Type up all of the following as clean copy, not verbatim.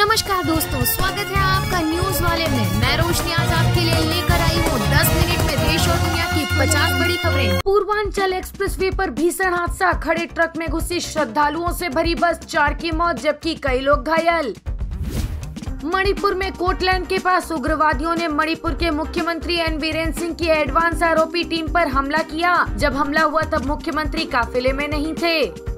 नमस्कार दोस्तों, स्वागत है आपका न्यूज वाले में। मैं रोशनी आज आपके लिए लेकर आई हूँ 10 मिनट में देश और दुनिया की 50 बड़ी खबरें। पूर्वांचल एक्सप्रेसवे पर भीषण हादसा, खड़े ट्रक में घुसी श्रद्धालुओं से भरी बस, 4 की मौत जबकि कई लोग घायल। मणिपुर में कोटलैंड के पास उग्रवादियों ने मणिपुर के मुख्यमंत्री एन बीरेन सिंह की एडवांस आरोपी टीम पर हमला किया। जब हमला हुआ तब मुख्यमंत्री काफिले में नहीं थे।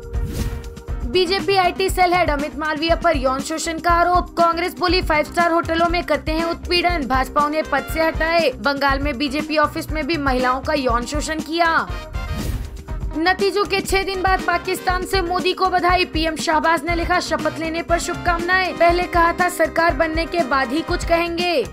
BJP IT cell head Amit Malviya पर यौन शोषण का आरोप, कांग्रेस बोली 5 स्टार होटलों में करते हैं उत्पीड़न, भाजपा उन्हें पद से हटाए। बंगाल में बीजेपी ऑफिस में भी महिलाओं का यौन शोषण किया। नतीजों के 6 दिन बाद पाकिस्तान से मोदी को बधाई, पीएम शहबाज ने लिखा शपथ लेने पर शुभकामनाएं, पहले कहा था सरकार बनने के बाद ही कुछ कहेंगे।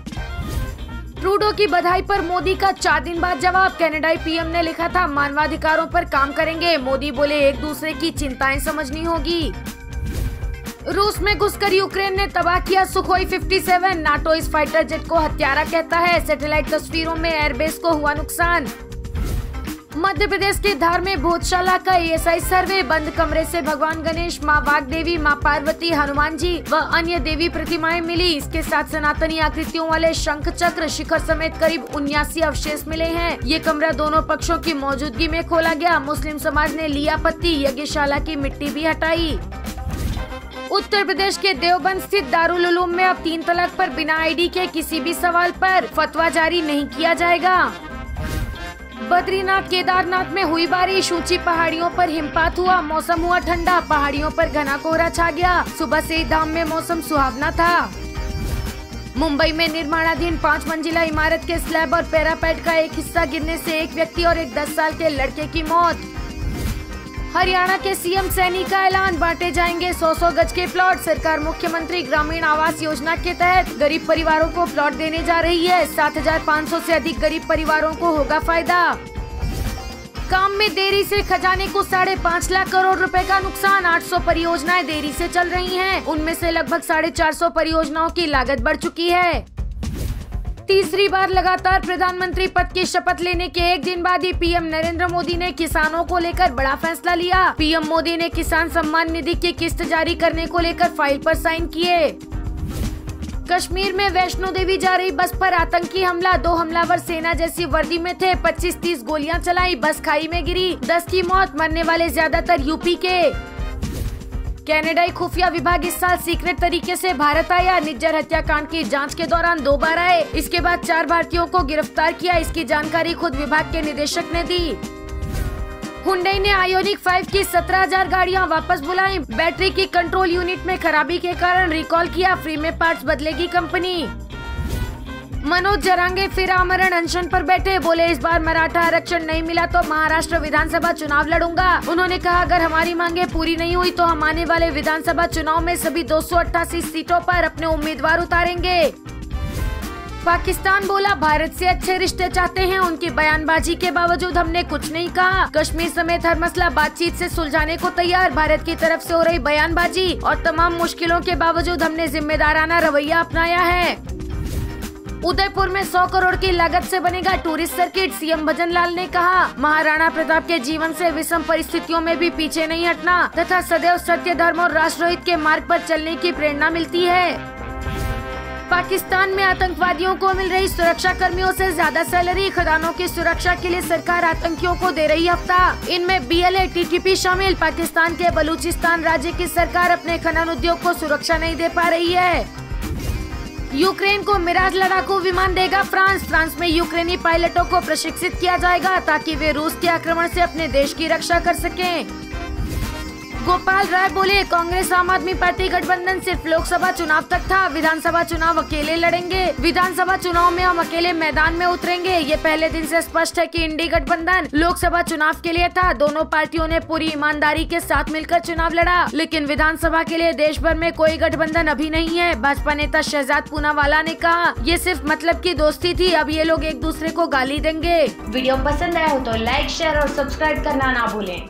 ट्रूडो की बधाई पर मोदी का 4 दिन बाद जवाब, कनाडाई पीएम ने लिखा था मानवाधिकारों पर काम करेंगे, मोदी बोले एक दूसरे की चिंताएं समझनी होगी। रूस में घुसकर यूक्रेन ने तबाह किया सुखोई 57, नाटो इस फाइटर जेट को हत्यारा कहता है। सैटेलाइट तस्वीरों में एयरबेस को हुआ नुकसान। मध्य प्रदेश के धार में भोजशाला का एएसआई सर्वे, बंद कमरे से भगवान गणेश, माँ वाग्देवी, माँ पार्वती, हनुमान जी व अन्य देवी प्रतिमाएं मिली। इसके साथ सनातनी आकृतियों वाले शंख चक्र शिखर समेत करीब 79 अवशेष मिले हैं। ये कमरा दोनों पक्षों की मौजूदगी में खोला गया। मुस्लिम समाज ने लिया पत्ती, यज्ञशाला की मिट्टी भी हटाई। उत्तर प्रदेश के देवबंद स्थित दारुल उलूम में अब 3 तलाक पर बिना आईडी के किसी भी सवाल पर फतवा जारी नहीं किया जाएगा। बद्रीनाथ केदारनाथ में हुई बारिश, ऊंची पहाड़ियों पर हिमपात हुआ, मौसम हुआ ठंडा, पहाड़ियों पर घना कोहरा छा गया। सुबह से ही धाम में मौसम सुहावना था। मुंबई में निर्माणाधीन 5 मंजिला इमारत के स्लैब और पैरापेट का एक हिस्सा गिरने से एक व्यक्ति और एक 10 साल के लड़के की मौत। हरियाणा के सीएम सैनी का ऐलान, बांटे जाएंगे 100 गज के प्लॉट। सरकार मुख्यमंत्री ग्रामीण आवास योजना के तहत गरीब परिवारों को प्लॉट देने जा रही है। 7,500 से अधिक गरीब परिवारों को होगा फायदा। काम में देरी से खजाने को 5.5 लाख करोड़ रुपए का नुकसान, 800 परियोजनाएं देरी से चल रही हैं। उनमें से लगभग 450 परियोजनाओं की लागत बढ़ चुकी है। तीसरी बार लगातार प्रधानमंत्री पद की शपथ लेने के एक दिन बाद ही पीएम नरेंद्र मोदी ने किसानों को लेकर बड़ा फैसला लिया। पीएम मोदी ने किसान सम्मान निधि की किस्त जारी करने को लेकर फाइल पर साइन किए। कश्मीर में वैष्णो देवी जा रही बस पर आतंकी हमला, 2 हमलावर सेना जैसी वर्दी में थे, 25-30 गोलियां चलाई, बस खाई में गिरी, 10 की मौत, मरने वाले ज्यादातर यूपी के। कनाडाई खुफिया विभाग इस साल सीक्रेट तरीके से भारत आया। निज्जर हत्याकांड की जांच के दौरान 2 बार आए। इसके बाद 4 भारतीयों को गिरफ्तार किया। इसकी जानकारी खुद विभाग के निदेशक ने दी। हुंडई ने आयोनिक 5 की 17,000 गाड़ियां वापस बुलाई। बैटरी की कंट्रोल यूनिट में खराबी के कारण रिकॉल किया, फ्री में पार्ट्स बदलेगी कंपनी। मनोज जरांगे फिर आमरण अनशन पर बैठे, बोले इस बार मराठा आरक्षण नहीं मिला तो महाराष्ट्र विधानसभा चुनाव लड़ूंगा। उन्होंने कहा अगर हमारी मांगे पूरी नहीं हुई तो हम आने वाले विधानसभा चुनाव में सभी 288 सीटों पर अपने उम्मीदवार उतारेंगे। पाकिस्तान बोला भारत से अच्छे रिश्ते चाहते हैं, उनकी बयानबाजी के बावजूद हमने कुछ नहीं कहा। कश्मीर समेत हर मसला बातचीत से सुलझाने को तैयार, भारत की तरफ से हो रही बयानबाजी और तमाम मुश्किलों के बावजूद हमने जिम्मेदाराना रवैया अपनाया है। उदयपुर में 100 करोड़ की लागत से बनेगा टूरिस्ट सर्किट, सीएम भजन लाल ने कहा महाराणा प्रताप के जीवन से विषम परिस्थितियों में भी पीछे नहीं हटना तथा सदैव सत्य, धर्म और राष्ट्रहित के मार्ग पर चलने की प्रेरणा मिलती है। पाकिस्तान में आतंकवादियों को मिल रही सुरक्षा कर्मियों से ज्यादा सैलरी, खदानों की सुरक्षा के लिए सरकार आतंकियों को दे रही हफ्ता। इनमें BLA TTP शामिल। पाकिस्तान के बलूचिस्तान राज्य की सरकार अपने खनन उद्योग को सुरक्षा नहीं दे पा रही है। यूक्रेन को मिराज लड़ाकू विमान देगा फ्रांस में यूक्रेनी पायलटों को प्रशिक्षित किया जाएगा ताकि वे रूस के आक्रमण से अपने देश की रक्षा कर सकें। गोपाल राय बोले कांग्रेस आम आदमी पार्टी गठबंधन सिर्फ लोकसभा चुनाव तक था, विधानसभा चुनाव अकेले लड़ेंगे। विधानसभा चुनाव में हम अकेले मैदान में उतरेंगे। ये पहले दिन से स्पष्ट है कि इंडी गठबंधन लोकसभा चुनाव के लिए था। दोनों पार्टियों ने पूरी ईमानदारी के साथ मिलकर चुनाव लड़ा, लेकिन विधानसभा के लिए देश भर में कोई गठबंधन अभी नहीं है। भाजपा नेता शहजाद पूनावाला ने कहा ये सिर्फ मतलब की दोस्ती थी, अब ये लोग एक दूसरे को गाली देंगे। वीडियो पसंद आया हो तो लाइक, शेयर और सब्सक्राइब करना ना भूलें।